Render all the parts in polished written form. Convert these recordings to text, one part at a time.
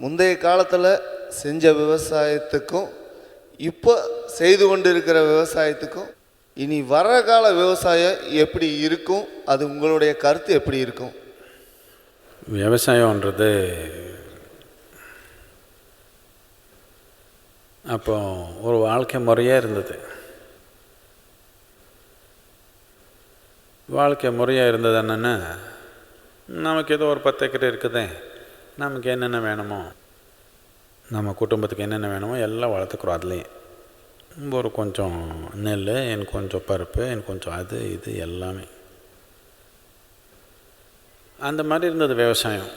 முந்தைய காலத்தில் செஞ்ச விவசாயத்துக்கும் இப்போ செய்து கொண்டு இருக்கிற விவசாயத்துக்கும் இனி வர கால விவசாயம் எப்படி இருக்கும், அது உங்களுடைய கருத்து எப்படி இருக்கும்? விவசாயன்றது அப்போ ஒரு வாழ்க்கை முறையாக இருந்தது. வாழ்க்கை முறையாக இருந்தது என்னென்னா, நமக்கு ஏதோ ஒரு 10 ஏக்கர் இருக்குது, நமக்கு என்னென்ன வேணுமோ, நம்ம குடும்பத்துக்கு என்னென்ன வேணுமோ எல்லாம் வளர்த்துக்குறோம். அதுலேயே ஒரு கொஞ்சம் நெல், எனக்கு கொஞ்சம் பருப்பு, எனக்கு கொஞ்சம் அது இது எல்லாமே அந்த மாதிரி இருந்தது விவசாயம்.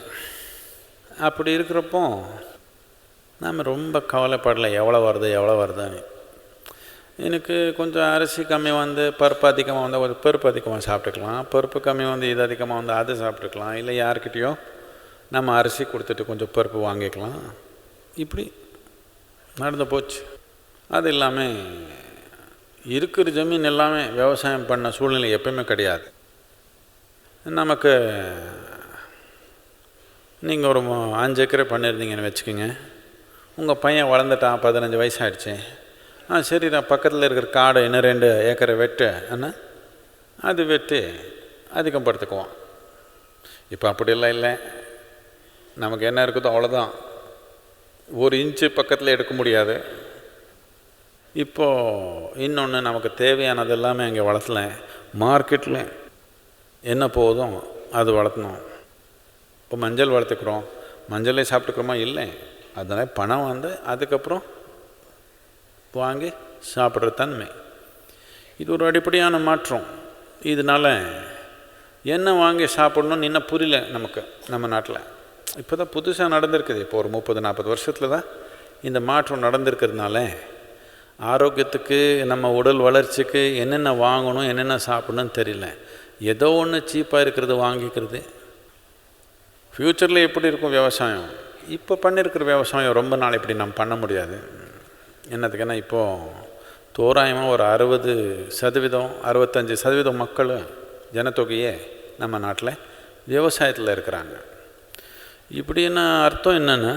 அப்படி இருக்கிறப்போ நாம் ரொம்ப கவலைப்படலை எவ்வளோ வருதுன்னு. எனக்கு கொஞ்சம் அரிசி கம்மி வந்து பருப்பு அதிகமாக வந்து ஒரு பருப்பு அதிகமாக சாப்பிட்டுக்கலாம், பருப்பு கம்மி வந்து இது அதிகமாக வந்து அது சாப்பிட்டுக்கலாம், இல்லை யார்கிட்டையோ நம்ம அரிசி கொடுத்துட்டு கொஞ்சம் பருப்பு வாங்கிக்கலாம். இப்படி நடந்து போச்சு. அது இல்லாமல் இருக்கிற ஜமீன் எல்லாமே விவசாயம் பண்ண சூழ்நிலை எப்பயுமே கிடையாது. நமக்கு நீங்கள் ஒரு 5 ஏக்கரை பண்ணியிருந்தீங்கன்னு வச்சுக்கோங்க, உங்கள் பையன் வளர்ந்துட்டான், 15 வயசு ஆகிடுச்சு, சரி நான் பக்கத்தில் இருக்கிற காடை இன்னும் 2 ஏக்கரை வெட்டு அண்ணா, அது வெட்டி அதிகப்படுத்திக்குவான். இப்போ அப்படியெல்லாம் இல்லை. நமக்கு என்ன இருக்குதோ அவ்வளோதான், 1 இன்ச்சு பக்கத்தில் எடுக்க முடியாது. இப்போது இன்னொன்று, நமக்கு தேவையானது எல்லாமே அங்கே வளர்த்தல, மார்க்கெட்டில் என்ன போதும் அது வளர்த்தணும். இப்போ மஞ்சள் வளர்த்துக்கிறோம், மஞ்சளே சாப்பிட்டுக்கிறோமா? இல்லை. அதனால் பணம் வந்து அதுக்கப்புறம் வாங்கி சாப்பிட்ற தன்மை. இது ஒரு அடிப்படையான மாற்றம். இதனால் என்ன வாங்கி சாப்பிட்ணுன்னு இன்னும் புரியல நமக்கு. நம்ம நாட்டில் இப்போ தான் புதுசாக நடந்திருக்குது. இப்போ ஒரு 30-40 வருஷத்தில் தான் இந்த மாற்றம் நடந்திருக்கிறதுனால ஆரோக்கியத்துக்கு, நம்ம உடல் வளர்ச்சிக்கு என்னென்ன வாங்கணும், என்னென்ன சாப்பிடணும்னு தெரியல. ஏதோ ஒன்று சீப்பாக இருக்கிறது வாங்கிக்கிறது. ஃப்யூச்சரில் எப்படி இருக்கும் விவசாயம்? இப்போ பண்ணியிருக்கிற விவசாயம் ரொம்ப நாள் இப்படி நம்ம பண்ண முடியாது. என்னத்துக்குன்னா, இப்போது தோராயமாக ஒரு 60%, 65% மக்கள் ஜனத்தொகையே நம்ம நாட்டில் விவசாயத்தில் இருக்கிறாங்க. இப்படின்னா அர்த்தம் என்னென்னா,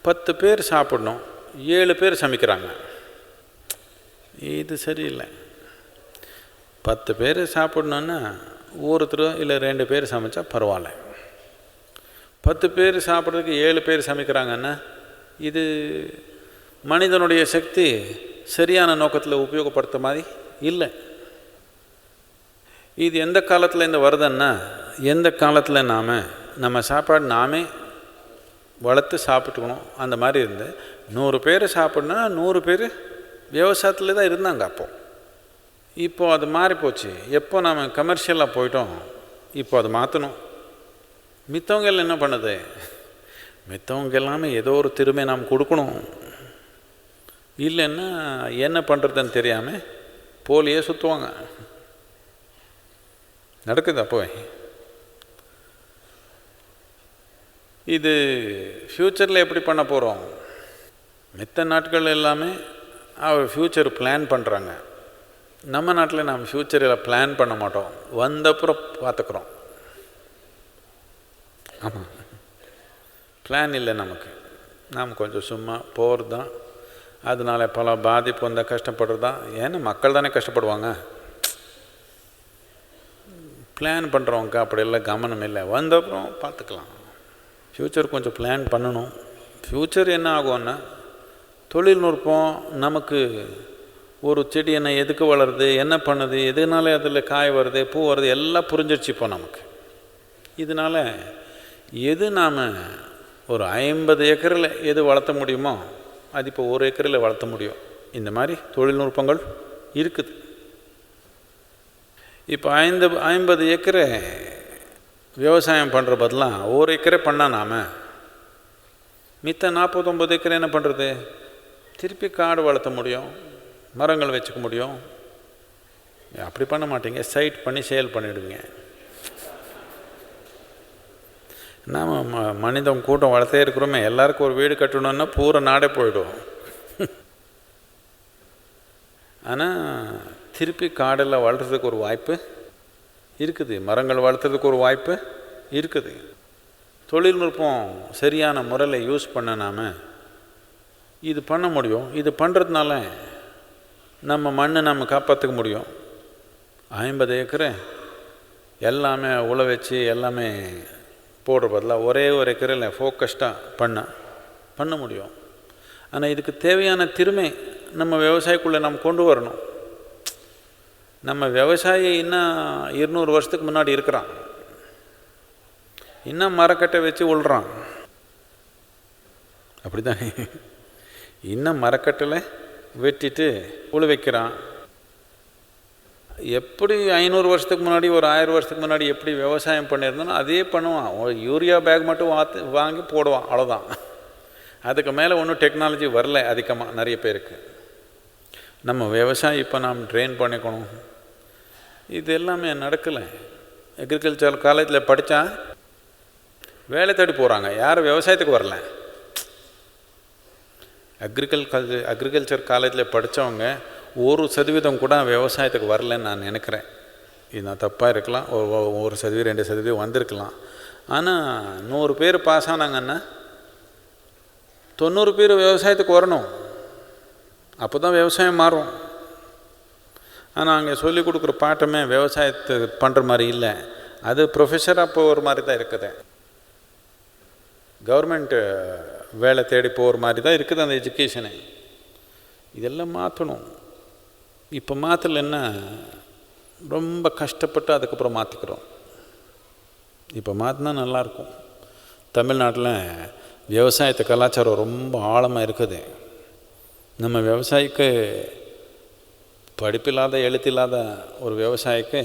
10 பேர் சாப்பிடணும், 7 பேர் சமைக்கிறாங்க. இது சரியில்லை. 10 பேர் சாப்பிடணுன்னா ஒருத்தர் இல்லை 2 பேர் சமைச்சா பரவாயில்ல. 10 பேர் சாப்பிட்றதுக்கு 7 பேர் சமைக்கிறாங்கன்னா இது மனிதனுடைய சக்தி சரியான நோக்கத்தில் உபயோகப்படுத்த மாதிரி இல்லை. இது எந்த காலத்தில் இந்த வருதுன்னா, எந்த காலத்தில் நம்ம சாப்பாடு நாமே வளர்த்து சாப்பிட்டுக்கணும். அந்த மாதிரி இருந்து 100 பேர் சாப்பிட்ணுன்னா 100 பேர் விவசாயத்தில் தான் இருந்தாங்க அப்போது. இப்போது அது மாறி போச்சு. எப்போ நாம் கமர்ஷியலாக போயிட்டோம், இப்போ அது மாற்றணும். மித்தவங்க எல்லாம் என்ன பண்ணுது? மித்தவங்க எல்லாமே ஏதோ ஒரு திறமை நாம் கொடுக்கணும். இல்லைன்னா என்ன பண்ணுறதுன்னு தெரியாமல் போலியே சுற்றுவாங்க. நடக்குது. அப்போ இது ஃப்யூச்சரில் எப்படி பண்ண போகிறோம்? மித்த நாட்கள் எல்லாமே அவர் ஃப்யூச்சர் பிளான் பண்ணுறாங்க. நம்ம நாட்டில் நாம் ஃப்யூச்சரில் பிளான் பண்ண மாட்டோம், வந்தப்புறம் பார்த்துக்குறோம். ஆமாம், பிளான் இல்லை நமக்கு. நாம் கொஞ்சம் சும்மா போகிறது தான். அதனால் பல பாதிப்பு வந்தால் கஷ்டப்படுறது தான். ஏன்னா மக்கள் தானே கஷ்டப்படுவாங்க. பிளான் பண்ணுறவங்க அப்படியெல்லாம் கவனம் இல்லை, வந்தப்புறம் பார்த்துக்கலாம். ஃப்யூச்சர் கொஞ்சம் பிளான் பண்ணணும். ஃப்யூச்சர் என்ன ஆகும்னா, தொழில்நுட்பம் நமக்கு ஒரு செடி என்ன எதுக்கு வளருது, என்ன பண்ணுது, எதுனால அதில் காய் வருது, பூ வருது, எல்லாம் புரிஞ்சிடுச்சு இப்போ நமக்கு. இதனால் எது நாம் ஒரு 50 ஏக்கரில் எது வளர்த்த முடியுமோ அது இப்போ 1 ஏக்கரில் வளர்த்த முடியும். இந்த மாதிரி தொழில்நுட்பங்கள் இருக்குது. இப்போ 50 ஏக்கரை விவசாயம் பண்ணுற பதிலாக 1 ஏக்கரை பண்ணால் நாம் மித்த 49 ஏக்கரை என்ன பண்ணுறது? திருப்பி காடு வளர்த்த முடியும், மரங்கள் வச்சுக்க முடியும். அப்படி பண்ண மாட்டீங்க, சைட் பண்ணி சேல் பண்ணிவிடுவீங்க. நாம் மனிதன் கூட்டம் வளர்த்தே இருக்கிறோமே, எல்லாருக்கும் ஒரு வீடு கட்டணுன்னா பூரா நாடே போயிடும். ஆனால் திருப்பி காடெல்லாம் வளர்கிறதுக்கு ஒரு வாய்ப்பு இருக்குது, மரங்கள் வளர்த்துறதுக்கு ஒரு வாய்ப்பு இருக்குது. தொழில்நுட்பம் சரியான முறையில் யூஸ் பண்ண நாம் இது பண்ண முடியும். இது பண்ணுறதுனால நம்ம மண்ணை நம்ம காப்பாற்றிக்க முடியும். 50 ஏக்கரை எல்லாமே உழ வச்சு எல்லாமே போடுற பதிலாக ஒரே ஒரு ஏக்கரில் ஃபோக்கஸ்டாக பண்ண முடியும். ஆனால் இதுக்கு தேவையான திறமை நம்ம விவசாயிக்குள்ளே நம்ம கொண்டு வரணும். நம்ம விவசாயி இன்னும் 200 வருஷத்துக்கு முன்னாடி இருக்கிறான், இன்னும் மரக்கட்டை வச்சு உள்றான். அப்படி தான் இன்னும் மரக்கட்டில் வெட்டிட்டு உழ வைக்கிறான். எப்படி 500 வருஷத்துக்கு முன்னாடி ஒரு 1000 வருஷத்துக்கு முன்னாடி எப்படி விவசாயம் பண்ணியிருந்தோன்னா அதே பண்ணுவான். யூரியா பேக் மட்டும் வாங்கி போடுவான், அவ்வளோதான். அதுக்கு மேலே ஒன்றும் டெக்னாலஜி வரல அதிகமாக நிறைய பேருக்கு. நம்ம விவசாயம் இப்போ நாம் ட்ரெயின் பண்ணிக்கணும். இது எல்லாமே நடக்கலை. அக்ரிகல்ச்சர் காலேஜில் படித்தா வேலை தேடி போகிறாங்க, யாரும் விவசாயத்துக்கு வரல. அக்ரிகல்ச்சர் காலேஜில் படித்தவங்க 1% கூட விவசாயத்துக்கு வரலன்னு நான் நினைக்கிறேன். இது நான் தப்பாக இருக்கலாம், 1%, 2% வந்திருக்கலாம். ஆனால் 100 பேர் பாஸ் ஆனாங்கன்னா 90 பேர் விவசாயத்துக்கு வரணும். அப்போ தான் விவசாயம் மாறும். ஆனால் அங்கே சொல்லிக் கொடுக்குற பாட்டமே விவசாயத்தை பண்ணுற மாதிரி இல்லை. அது ப்ரொஃபஸராக போகிற மாதிரி தான் இருக்குது, கவர்மெண்ட்டு வேலை தேடி போகிற மாதிரி தான் இருக்குது அந்த எஜுகேஷனு. இதெல்லாம் மாற்றணும். இப்போ மாற்றலைன்னா ரொம்ப கஷ்டப்பட்டு அதுக்கப்புறம் மாற்றிக்கிறோம். இப்போ மாற்றினா நல்லாயிருக்கும். தமிழ்நாட்டில் விவசாயத்து கலாச்சாரம் ரொம்ப ஆழமாக இருக்குது. நம்ம விவசாயிக்கு படிப்பில்லாத எழுத்தில்லாத ஒரு விவசாயிக்கு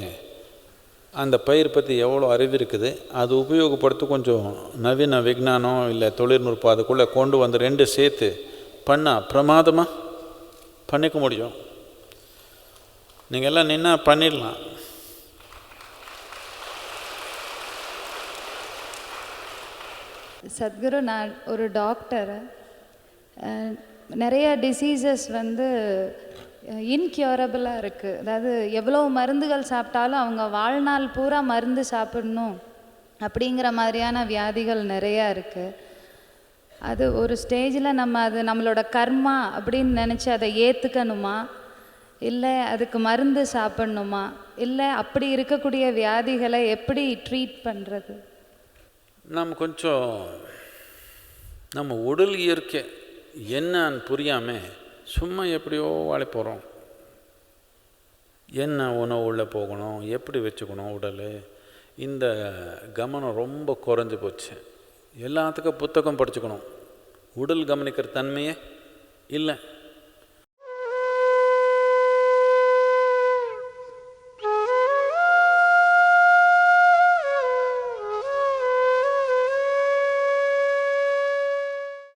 அந்த பயிர் பற்றி எவ்வளோ அறிவு இருக்குது, அது உபயோகப்படுத்தி கொஞ்சம் நவீன விஞ்ஞானம் இல்லை தொழில்நுட்பம் அதுக்குள்ளே கொண்டு வந்து 2 சேர்த்து பண்ணால் பிரமாதமாக பண்ணிக்க முடியும். நீங்கள் எல்லாம் நின்னா பண்ணிடலாம். சத்குரு, நான் ஒரு டாக்டர். நிறைய டிசீசஸ் வந்து இன்க்யூரபிளாக இருக்குது. அதாவது எவ்வளோ மருந்துகள் சாப்பிட்டாலும் அவங்க வாழ்நாள் பூரா மருந்து சாப்பிடணும் அப்படிங்கிற மாதிரியான வியாதிகள் நிறையா இருக்குது. அது ஒரு ஸ்டேஜில் நம்ம அது நம்மளோட கர்மா அப்படின்னு நினச்சி அதை ஏற்றுக்கணுமா, இல்லை அதுக்கு மருந்து சாப்பிட்ணுமா, இல்லை அப்படி இருக்கக்கூடிய வியாதிகளை எப்படி ட்ரீட் பண்ணுறது? நம்ம உடல் இயற்கை என்னன்னு புரியாமல் சும்மா எப்படியோ வாழ போகிறோம். என்ன உணவு உள்ளே போகணும், எப்படி வச்சுக்கணும் உடல், இந்த கவனம் ரொம்ப குறைஞ்சி போச்சு. எல்லாத்துக்கும் புத்தகம் படிச்சுக்கணும், உடல் கவனிக்கிற தன்மையே இல்லை.